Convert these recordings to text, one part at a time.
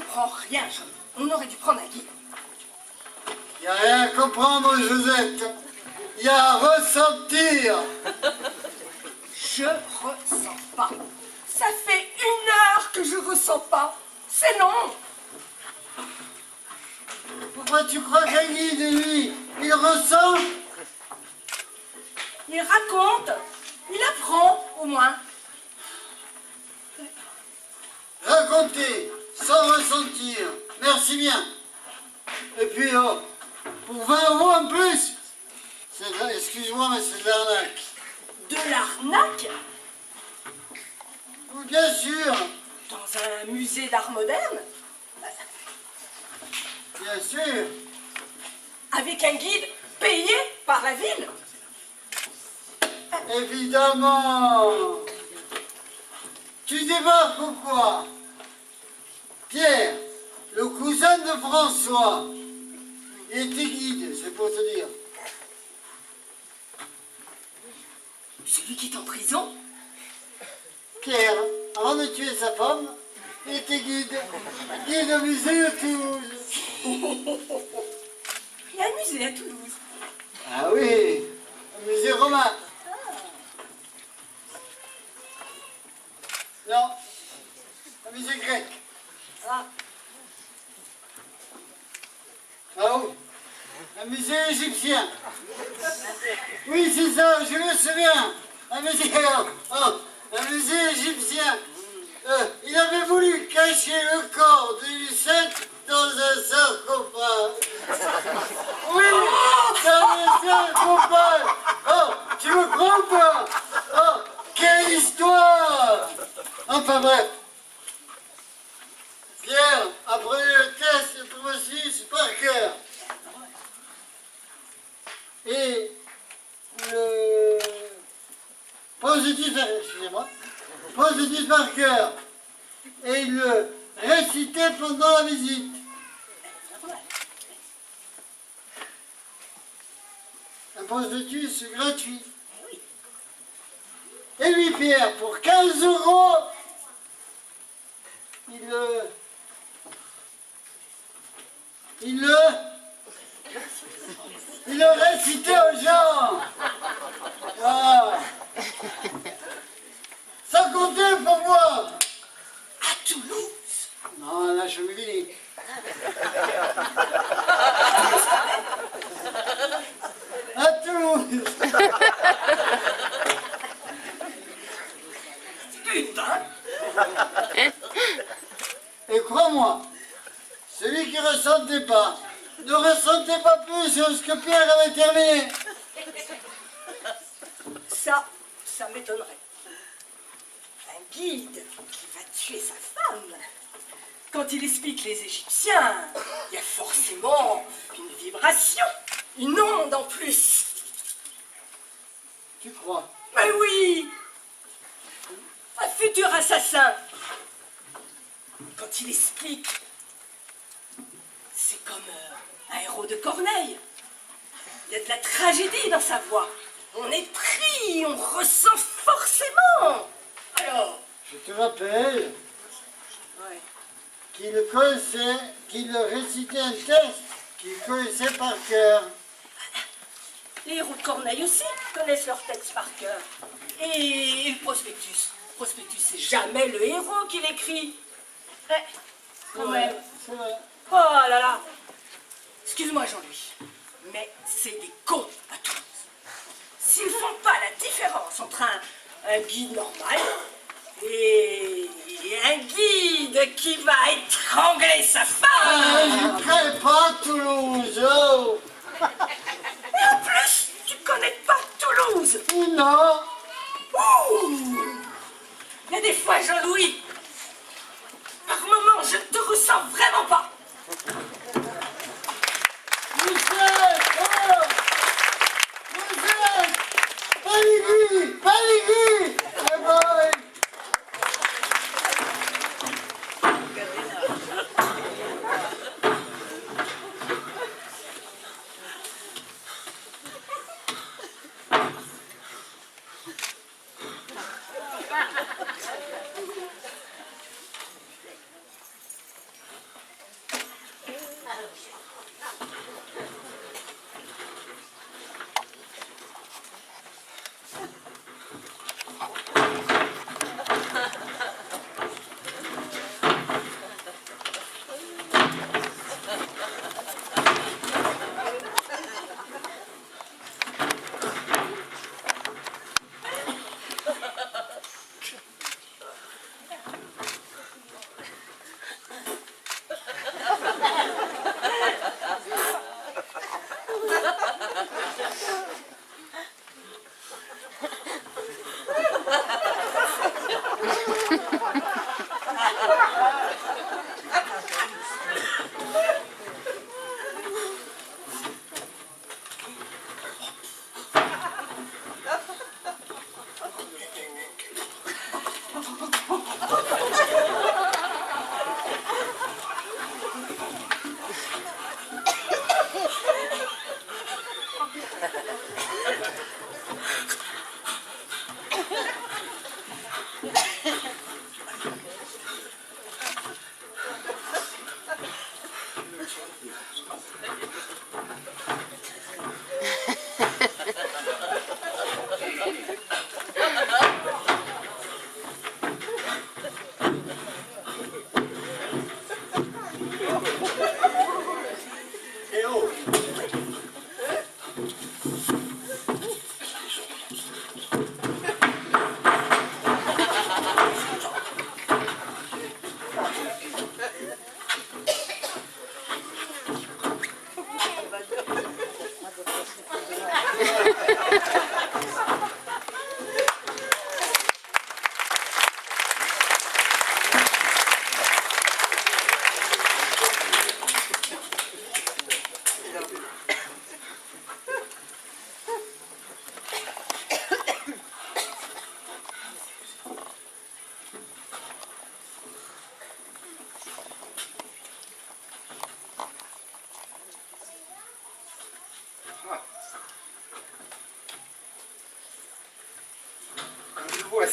comprends rien, on aurait dû prendre un guide. Il n'y a rien à comprendre, Josette. Il y a à ressentir. Je ressens pas. Ça fait 1 heure que je ressens pas. C'est non. Pourquoi tu crois qu'un guide, lui, il ressent? Il raconte. Il apprend, au moins. Raconter, sans ressentir. Merci bien. Et puis, oh, pour 20 € en plus, excuse-moi, mais c'est de l'arnaque. De l'arnaque? Oui, bien sûr. Dans un musée d'art moderne? Bien sûr. Avec un guide payé par la ville? Évidemment. Tu débarques ou quoi? Pierre, le cousin de François, il était guide, c'est pour te dire. Celui qui est en prison? Pierre, avant de tuer sa femme, il était guide. Guide au musée de Toulouse. Il y a un musée à Toulouse. Ah oui, un musée romain. Non, un musée grec. Ah. Ah oui, un musée égyptien. Oui, c'est ça, je me souviens. Un musée, un musée égyptien. Il avait voulu cacher le corps de Lucette dans un sarcophage. Oui, dans un sarcophage. Oh, tu me crois ou pas? Oh, quelle histoire! Enfin bref. Pierre, après le test de processus par cœur. Et le positif par cœur. Et il le récitait pendant la visite. Un positif gratuit. Et lui, Pierre, pour 15 €, il le récitait aux gens. Ah. Ça comptait pour moi. À Toulouse? Non, là, je me dis. À Toulouse. Putain! Et crois-moi, celui qui ne ressentait pas, ne ressentait pas plus que ce que Pierre avait terminé. Ça m'étonnerait. Un guide qui va tuer sa femme. Quand il explique les Égyptiens, il y a forcément une vibration, une onde en plus. Tu crois? Mais oui! Un futur assassin. Quand il explique, c'est comme un héros de Corneille. Il y a de la tragédie dans sa voix. On est pris, on ressent forcément. Alors, Je te rappelle ouais. qu'il récitait un texte qu'il connaissait par cœur. Les héros de Corneille aussi connaissent leur texte par cœur. Et le prospectus. Le prospectus, c'est jamais le héros qui l'écrit. Quand même. C'est vrai. Oh là là. Excuse-moi, Jean-Louis, mais c'est des cons à Toulouse. S'ils font pas la différence entre un guide normal et un guide qui va étrangler sa femme. Je ne crée pas Toulouse. Oh. Et en plus, tu connais pas Toulouse. Non. Ouh. Il y a des fois, Jean-Louis, par moments, je ne te ressens vraiment pas. Michel, oh. Michel, Paligui. Eh boy.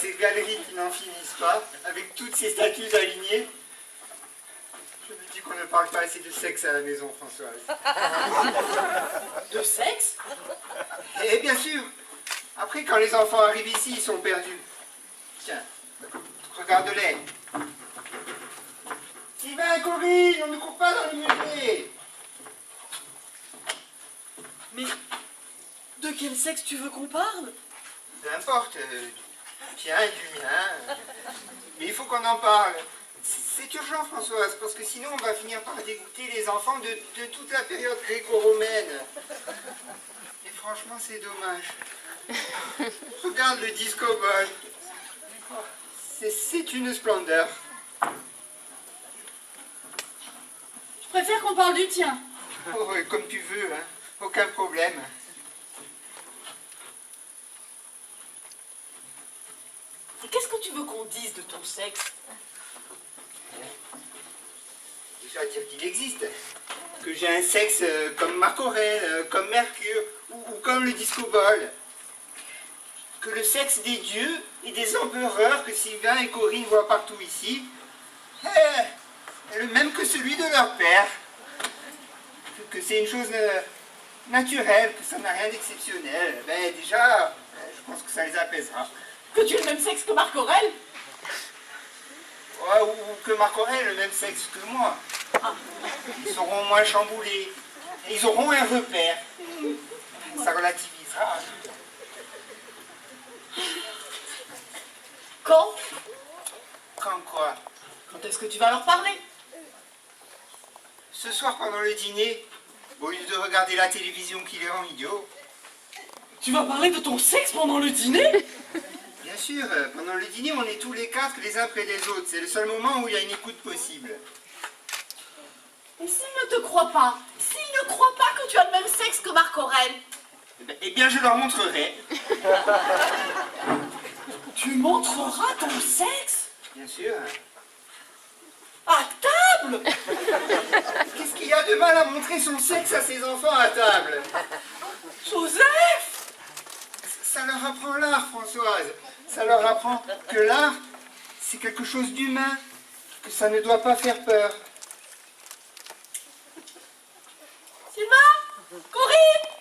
ces galeries qui n'en finissent pas, avec toutes ces statues alignées. Je me dis qu'on ne parle pas assez de sexe à la maison, Françoise. De sexe? Et bien sûr, après quand les enfants arrivent ici, ils sont perdus. Tiens, regarde-les. Sylvain, Corinne, on ne court pas dans le musée. Mais de quel sexe tu veux qu'on parle? Peu importe, du tien, du mien. Mais il faut qu'on en parle. C'est urgent, Françoise, parce que sinon on va finir par dégoûter les enfants de toute la période gréco-romaine. Et franchement, c'est dommage. Regarde le disco-ball. C'est une splendeur. Je préfère qu'on parle du tien. Oh, comme tu veux, hein. Aucun problème. Et qu'est-ce que tu veux qu'on dise de ton sexe? Déjà dire qu'il existe. Que j'ai un sexe comme Marc Aurèle, comme Mercure, ou comme le disco-ball. Que le sexe des dieux et des empereurs que Sylvain et Corinne voient partout ici est le même que celui de leur père. Que c'est une chose naturelle, que ça n'a rien d'exceptionnel. Ben déjà, je pense que ça les apaisera. Que tu es le même sexe que Marc Aurèle? Ouais, ou que Marc Aurèle ait le même sexe que moi. Ils seront moins chamboulés. Et ils auront un repère. Ça relativisera. Quand? Quand quoi? Quand est-ce que tu vas leur parler? Ce soir pendant le dîner, au lieu de regarder la télévision qui les rend idiots. Tu vas parler de ton sexe pendant le dîner? Bien sûr, pendant le dîner, on est tous les quatre les uns près des autres. C'est le seul moment où il y a une écoute possible. Et s'ils ne te croient pas? S'ils ne croient pas que tu as le même sexe que Marc Aurèle? Eh bien, je leur montrerai. Tu montreras ton sexe? Bien sûr. À table? Qu'est-ce qu'il y a de mal à montrer son sexe à ses enfants à table? Joseph! Ça leur apprend l'art, Françoise. Ça leur apprend que l'art, c'est quelque chose d'humain, que ça ne doit pas faire peur. Sylvain? Corinne?